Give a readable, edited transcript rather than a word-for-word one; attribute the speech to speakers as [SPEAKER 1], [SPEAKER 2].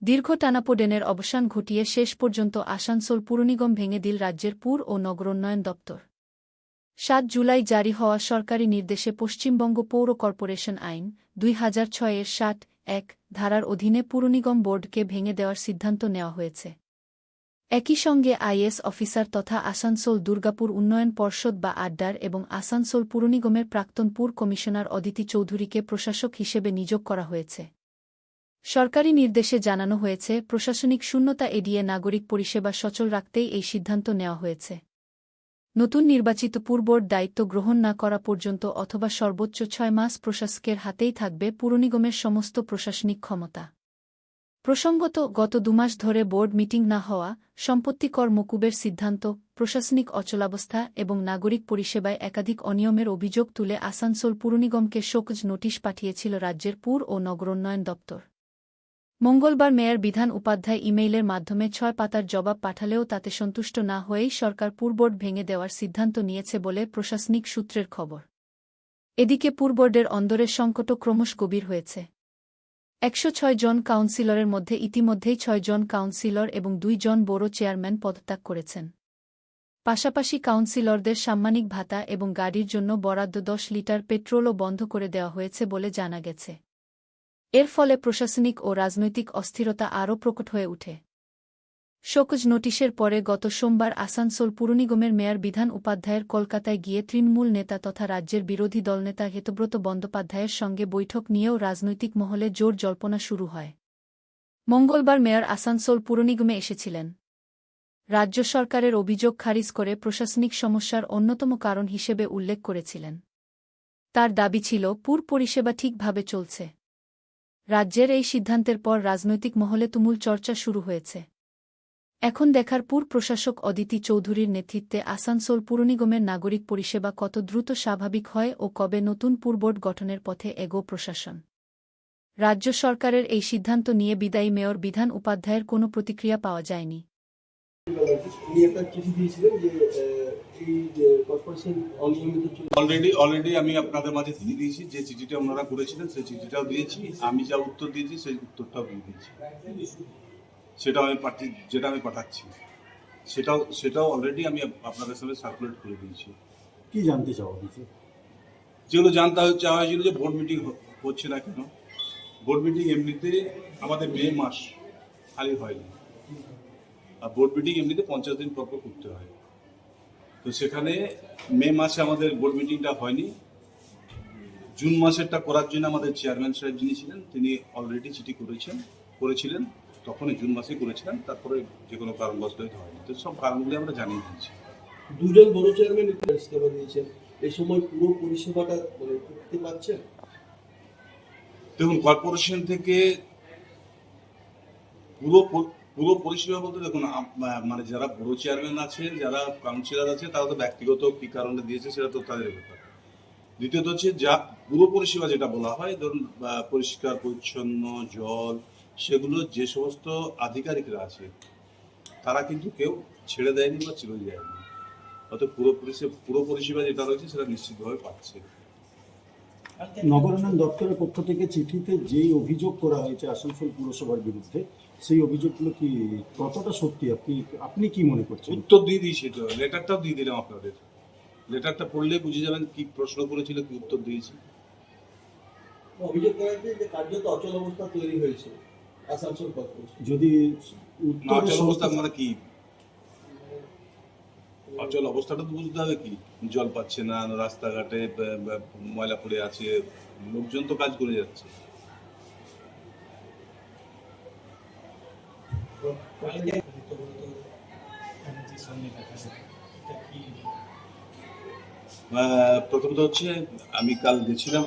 [SPEAKER 1] দীর্ঘ টানাপোড়েনের অবসান ঘটিয়ে শেষ পর্যন্ত আসানসোল পুরনিগম ভেঙে দিল রাজ্যের পুর ও নগরোন্নয়ন দপ্তর। ৭ জুলাই জারি হওয়া সরকারি নির্দেশে পশ্চিমবঙ্গ পৌর কর্পোরেশন আইন ২০০৬-এর ৭(১) ধারার অধীনে পুরনিগম বোর্ডকে ভেঙে দেওয়ার সিদ্ধান্ত নেওয়া হয়েছে। একই সঙ্গে আইএস অফিসার তথা আসানসোল দুর্গাপুর উন্নয়ন পর্ষদ বা আড্ডার এবং আসানসোল পুরনিগমের প্রাক্তন পুর কমিশনার অদিতি চৌধুরীকে প্রশাসক হিসেবে নিয়োগ করা হয়েছে। সরকারি নির্দেশে জানানো হয়েছে, প্রশাসনিক শূন্যতা এড়িয়ে নাগরিক পরিষেবা সচল রাখতেই এই সিদ্ধান্ত নেওয়া হয়েছে। নতুন নির্বাচিত পুর বোর্ড দায়িত্ব গ্রহণ না করা পর্যন্ত অথবা সর্বোচ্চ ৬ মাস প্রশাসকের হাতেই থাকবে পুরনিগমের সমস্ত প্রশাসনিক ক্ষমতা। প্রসঙ্গত, গত ২ মাস ধরে বোর্ড মিটিং না হওয়া, সম্পত্তি কর মকুবের সিদ্ধান্ত, প্রশাসনিক অচলাবস্থা এবং নাগরিক পরিষেবায় একাধিক অনিয়মের অভিযোগ তুলে আসানসোল পুরনিগমকে শোকজ নোটিশ পাঠিয়েছিল রাজ্যের পুর ও নগরোন্নয়ন দপ্তর। মঙ্গলবার মেয়র বিধান উপাধ্যায় ইমেইলের মাধ্যমে ৬ পাতার জবাব পাঠালেও তাতে সন্তুষ্ট না হয়েই সরকার পুরবোর্ড ভেঙে দেওয়ার সিদ্ধান্ত নিয়েছে বলে প্রশাসনিক সূত্রের খবর। এদিকে পুরবোর্ডের অন্দরের সংকটও ক্রমশ গভীর হয়েছে। ১০৬ জন কাউন্সিলরের মধ্যে ইতিমধ্যেই ৬ জন কাউন্সিলর এবং ২ জন বড় চেয়ারম্যান পদত্যাগ করেছেন। পাশাপাশি কাউন্সিলরদের সাম্মানিক ভাতা এবং গাড়ির জন্য বরাদ্দ ১০ লিটার পেট্রোলও বন্ধ করে দেওয়া হয়েছে বলে জানা গেছে। এর ফলে প্রশাসনিক ও রাজনৈতিক অস্থিরতা আরও প্রকট হয়ে ওঠে। শোকজ নোটিশের পরে গত সোমবার আসানসোল পুরনিগমের মেয়র বিধান উপাধ্যায়ের কলকাতায় গিয়ে তৃণমূল নেতা তথা রাজ্যের বিরোধী দলনেতা হেতব্রত বন্দ্যোপাধ্যায়ের সঙ্গে বৈঠক নিয়েও রাজনৈতিক মহলে জোর জল্পনা শুরু হয়। মঙ্গলবার মেয়র আসানসোল পুরনিগমে এসেছিলেন। রাজ্য সরকারের অভিযোগ খারিজ করে প্রশাসনিক সমস্যার অন্যতম কারণ হিসেবে উল্লেখ করেছিলেন। তার দাবি ছিল, পুর পরিষেবা ঠিকভাবে চলছে। রাজ্যের এই সিদ্ধান্তের পর রাজনৈতিক মহলে তুমুল চর্চা শুরু হয়েছে। এখন দেখার পুর প্রশাসক অদিতি চৌধুরীর নেতৃত্বে আসানসোল পুরনিগমের নাগরিক পরিষেবা কত দ্রুত স্বাভাবিক হয় ও কবে নতুন পুরবোর্ড গঠনের পথে এগো প্রশাসন। রাজ্য সরকারের এই সিদ্ধান্ত নিয়ে বিদায়ী মেয়র বিধান উপাধ্যায়ের কোনো প্রতিক্রিয়া পাওয়া যায়নি।
[SPEAKER 2] অলরেডি আমি আপনাদের মাঝে দিয়ে দিয়েছি, যে চিঠিটা ওনারা করেছিলেন সেই চিঠিটাও দিয়েছি। আমি যা উত্তর দিয়েছি সেই উত্তরটাও দিয়ে দিয়েছি। যেটা আমি পাঠাচ্ছি সেটাও অলরেডি আমি আপনাদের সাথে সার্কুলেট করে দিয়েছি।
[SPEAKER 3] কি জানতে চাওয়া হয়েছে?
[SPEAKER 2] যেগুলো জানতে চাওয়া হয়েছিল যে বোর্ড মিটিং হচ্ছে না কেন। বোর্ড মিটিং এমনিতে আমাদের মে মাস খালি হয়নি, আর বোর্ড মিটিং এমনিতে 50 দিন পর করতে হয়। তো সেখানে মে মাসে আমাদের বোর্ড মিটিংটা হয়নি। জুন মাসেরটা করার জন্য আমাদের চেয়ারম্যান সাহেব যিনি ছিলেন তিনি অলরেডি চিঠি করেছিলেন, তখনই জুন মাসেই করেছিলেন। তারপরে যে কোনো কারণবশত হয়নি। তো সব কারণগুলি আমরা জানিয়ে দিয়েছি।
[SPEAKER 4] 2 জন বড় চেয়ারম্যান ইস্তফা দিয়েছেন, এই সময় পুরো পরিষেবাটা করতে পারছেন?
[SPEAKER 2] দেখুন, কর্পোরেশন থেকে পুরো পরিষেবা বলতে দেখুন, মানে যারা বড় চেয়ারম্যান আছে, যারা কাউন্সিলর আছে, তারা তো ব্যক্তিগত কি কারণে দিয়েছে সেটা তো তাদের ব্যাপার। দ্বিতীয়ত হচ্ছে যা পুরো পরিষেবা যেটা বলা হয়, ধরুন পরিষ্কার পরিচ্ছন্ন জল, সেগুলো যে সমস্ত আধিকারিকরা আছে তারা কিন্তু কেউ ছেড়ে দেয়নি বা চলে যায়নি। অর্থাৎ পুরো পরিষেবা যেটা রয়েছে সেটা নিশ্চিতভাবে পাচ্ছে।
[SPEAKER 3] নগরায়ণ দপ্তরের পক্ষ থেকে চিঠিতে যেই অভিযোগ করা হয়েছে আসানসোল পুরসভার বিরুদ্ধে, সেই অভিযোগগুলো কি কতটা সত্যি আপনি কি মনে করছেন?
[SPEAKER 2] উত্তর দিয়ে দিয়েছি, তো লেটারটাও দিয়ে দিলাম আপনাদের। লেটারটা পড়লে বুঝে যাবেন কি প্রশ্ন করেছিল, কি উত্তর দিয়েছি।
[SPEAKER 4] অভিযোগ করা হয়েছে যে কার্যত অচল অবস্থা তৈরি হয়েছে আসানসোল কর্পোরেশন।
[SPEAKER 3] যদি
[SPEAKER 2] অচল অবস্থা মানে কি? অচল অবস্থাটা তো বুঝতে হবে কি, জল পাচ্ছে না, রাস্তাঘাটে ময়লা পড়ে আছে, লোকজন তো কাজ করে যাচ্ছে। প্রথমত হচ্ছে আমি কাল গেছিলাম